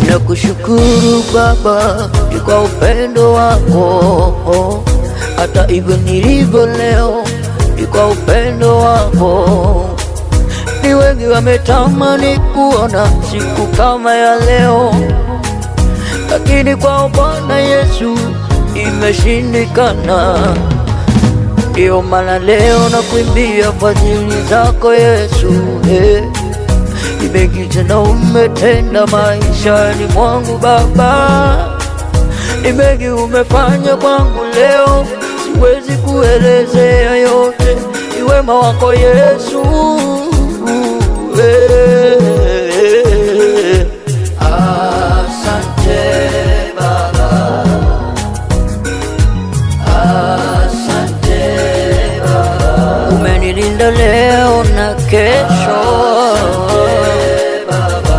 Nakushukuru Baba kwa upendo wako, hata hivyo nilivyo leo ni kwa upendo wako. Ni wengi wametamani kuona siku kama ya leo, lakini kwa Bwana Yesu imeshindikana. Ndio maana leo nakuimbia fadhili zako Yesu. Ni mengi tena umetenda maishani mwangu Baba, ni mengi umefanya kwangu leo, siwezi kuelezea yote, ni wema wako Yesu. Asante Baba, asante Baba, umenilinda leo na kesho. Asante Baba,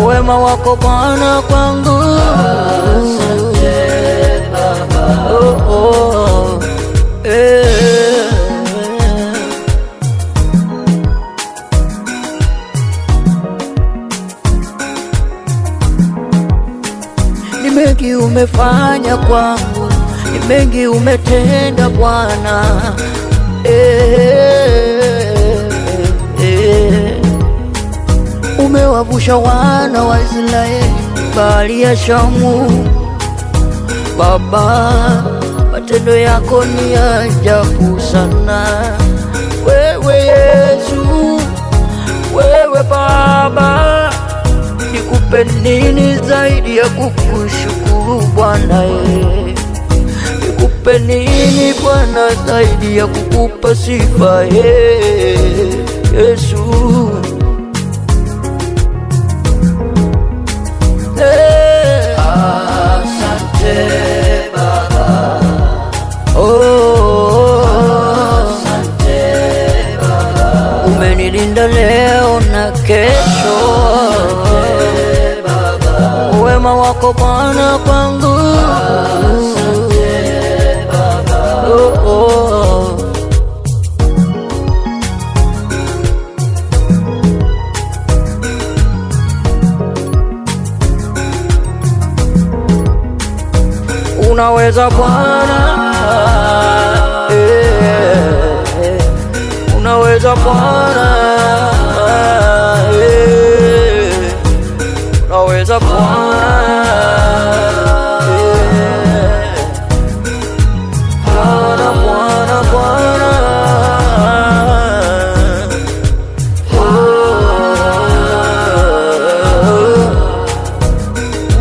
wema wako Bwana kwangu. Asante Baba, oh, oh, Ni mengi umefanya kwangu, ni mengi umetenda Bwana. Umewavusha wana wa Israeli bahari ya Shamu Baba, matendo yako ni ajabu sana. Wewe Yesu, wewe Baba, nikupe nini zaidi ya kukushukuru Bwana? Nikupe nini Bwana zaidi ya kukupa sifa Yesu? Asante Baba, oh, asante Baba, umenilinda leo na kesho. Asante Baba, wema wako Bwana kwangu. Asante Baba, oh, oh. Unaweza Bwana, unaweza Bwana, unaweza Bwana, Bwana, Bwana, Bwana,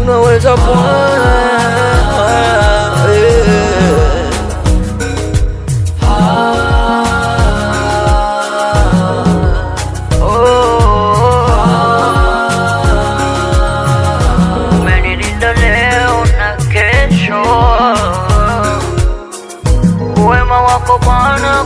unaweza Bwana. Wema wako Bwana.